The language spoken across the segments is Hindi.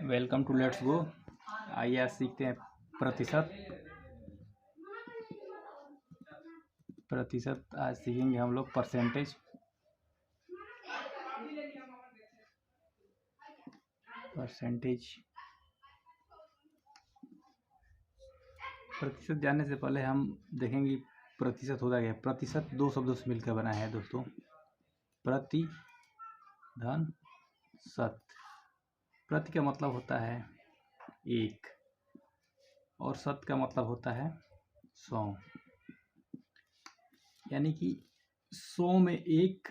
Welcome to let's go. आइए आज सीखते हैं प्रतिशत। आज सीखेंगे हम लोग परसेंटेज। प्रतिशत जानने से पहले हम देखेंगे प्रतिशत होता क्या है। प्रतिशत दो शब्दों से मिलकर बना है दोस्तों। प्रति धन शत। प्रति का मतलब होता है एक और शत का मतलब होता है 100, यानी कि 100 में एक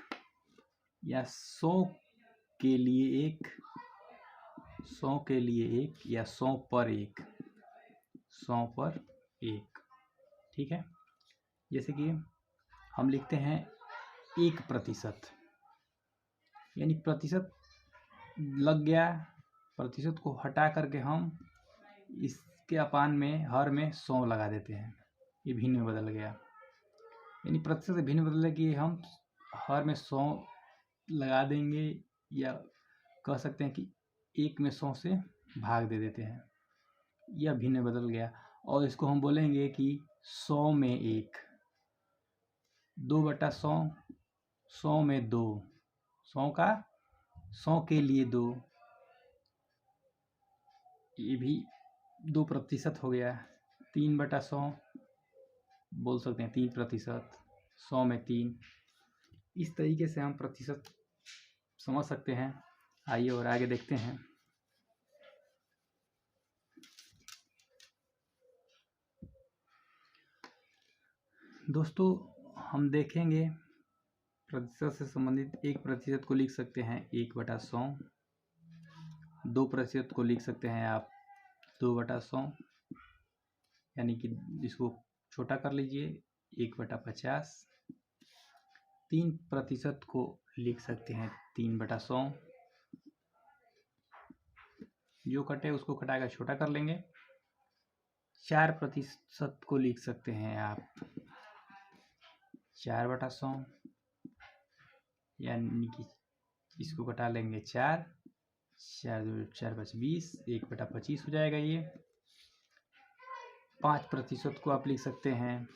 या 100 के लिए एक, 100 के लिए एक या 100 पर एक, 100 पर एक। ठीक है, जैसे कि हम लिखते हैं 1%, यानी प्रतिशत लग गया, प्रतिशत को हटा करके हम इसके अपान में हर में 100 लगा देते हैं, ये भिन्न में बदल गया। यानी प्रतिशत से भिन्न बदलने की हम हर में 100 लगा देंगे, या कह सकते हैं कि 1 में 100 से भाग दे देते हैं, यह भिन्न में बदल गया। और इसको हम बोलेंगे कि 100 में एक, 2/100, 100 में 2, 100 का 100 के लिए 2, ये भी 2% हो गया। 3/100 बोल सकते हैं, 3%, 100 में 3। इस तरीके से हम प्रतिशत समझ सकते हैं। आइए और आगे देखते हैं। दोस्तों हम देखेंगे प्रतिशत से संबंधित 1% को लिख सकते हैं 1/100, 2% को लिख सकते हैं आप 2/100, यानी कि इसको छोटा कर लीजिए 1/50। 3% को लिख सकते हैं 3/100, जो कटे उसको कटा कर छोटा कर लेंगे। 4% को लिख सकते हैं आप 4/100, यानी कि इसको कटा लेंगे 4, 4 × 20, 1/25 हो जाएगा ये। 5% को आप लिख सकते हैं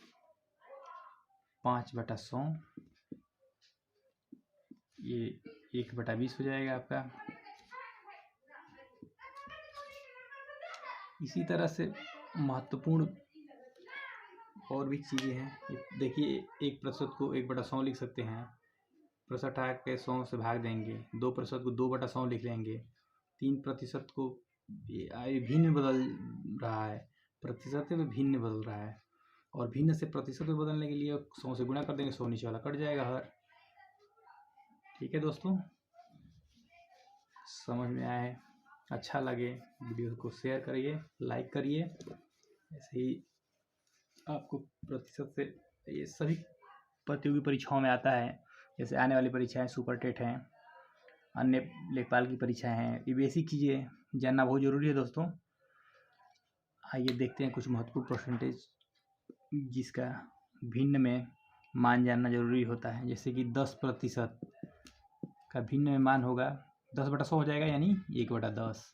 5/100, ये 1/20 हो जाएगा आपका। इसी तरह से महत्वपूर्ण और भी चीज़ें हैं। देखिए 1% को 1/100 लिख सकते हैं, 65 के 100 से भाग देंगे। 2% को 2/100 लिख लेंगे। 3% को भिन्न बदल रहा है, प्रतिशत में भिन्न बदल रहा है, और भिन्न से प्रतिशत में बदलने के लिए 100 से गुणा कर देंगे, 100 नीचे वाला कट जाएगा हर। ठीक है दोस्तों, समझ में आए, अच्छा लगे वीडियो को शेयर करिए, लाइक करिए। ऐसे ही आपको प्रतिशत से ये सभी प्रतियोगी परीक्षाओं में आता है, जैसे आने वाली परीक्षाएं सुपर टेट हैं, अन्य लेखपाल की परीक्षाएं हैं। ये बेसिक चीज़ें जानना बहुत ज़रूरी है दोस्तों। आइए देखते हैं कुछ महत्वपूर्ण परसेंटेज जिसका भिन्न में मान जानना जरूरी होता है। जैसे कि 10% का भिन्न में मान होगा 10/100 हो जाएगा, यानी 1/10।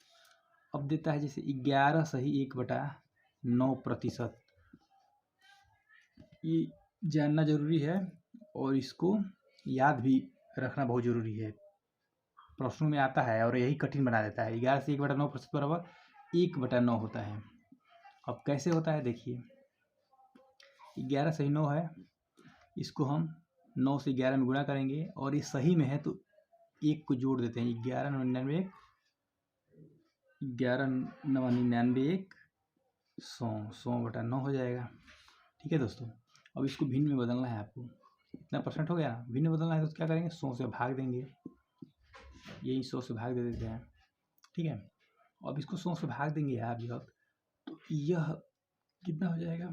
अब देता है जैसे 11 सही 1/9%, ये जानना जरूरी है और इसको याद भी रखना बहुत जरूरी है। प्रश्नों में आता है और यही कठिन बना देता है। 11 से 1/9% बराबर 1/9 होता है। अब कैसे होता है देखिए, 11 सही 9 है, इसको हम 9 से 11 में गुणा करेंगे, और ये सही में है तो 1 को जोड़ देते हैं। 11 99 1, 100/9 हो जाएगा। ठीक है दोस्तों, अब इसको भिन्न में बदलना है आपको। इतना परसेंट हो गया, भिन्न बदलना है तो क्या करेंगे, 100 से भाग देंगे, यही 100 से भाग दे देते हैं। ठीक है, अब इसको 100 से भाग देंगे आप जब, तो यह कितना हो जाएगा,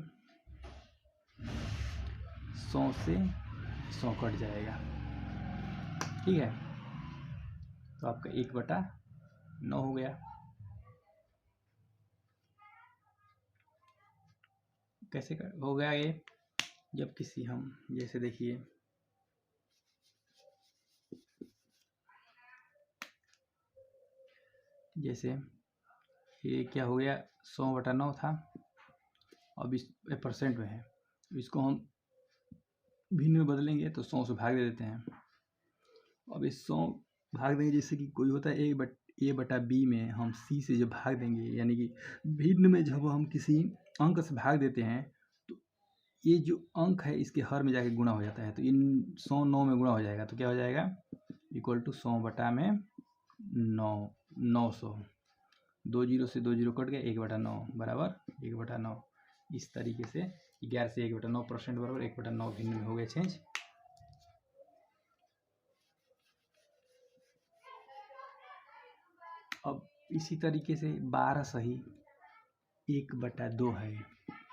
100 से 100 कट जाएगा। ठीक है, तो आपका 1/9 हो गया। कैसे हो गया ये, जब किसी हम जैसे देखिए जैसे ये क्या हो गया, 100/9 था, अब इस परसेंट में है, इसको हम भिन्न में बदलेंगे तो 100 से भाग दे देते हैं। अब इस 100 भाग देंगे, जैसे कि कोई होता है ए बटा बी में हम सी से जब भाग देंगे, यानी कि भिन्न में जब हम किसी अंक से भाग देते हैं तो ये जो अंक है इसके हर में जाके गुणा हो जाता है, तो इन 109 में गुणा हो जाएगा, तो क्या हो जाएगा, इक्वल टू 100/9, 900, 2 जीरो से 2 जीरो कट गया, 1/9 बराबर 1/9। इस तरीके से 11 से 1/9% बराबर 1/9 भिन्न में हो गया चेंज। अब इसी तरीके से 12 सही 1/2 है,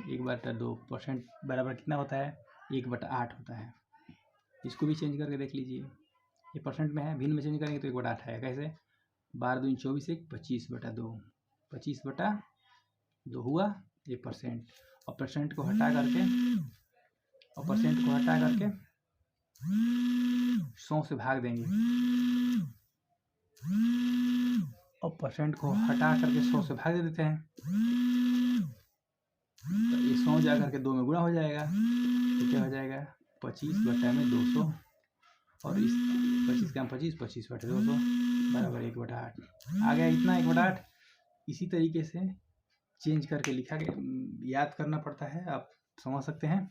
1/2% बराबर कितना होता है, 1/8 होता है। इसको भी चेंज करके देख लीजिए, ये परसेंट में है, भिन्न में चेंज करेंगे तो 1/8 आएगा। कैसे, 12 दूनी 24, 25/2, 25/2 हुआ ये परसेंट। और परसेंट को हटा करके 100 से भाग देंगे, और परसेंट को हटा करके 100 से भाग दे देते हैं, तो ये 100 जा करके 2 में गुणा हो जाएगा, तो क्या हो जाएगा, 25/200, और इस 25 का 25, 25/200 बराबर 1/8 आ गया, इतना 1/8। इसी तरीके से चेंज करके लिखा गया, याद करना पड़ता है, आप समझ सकते हैं।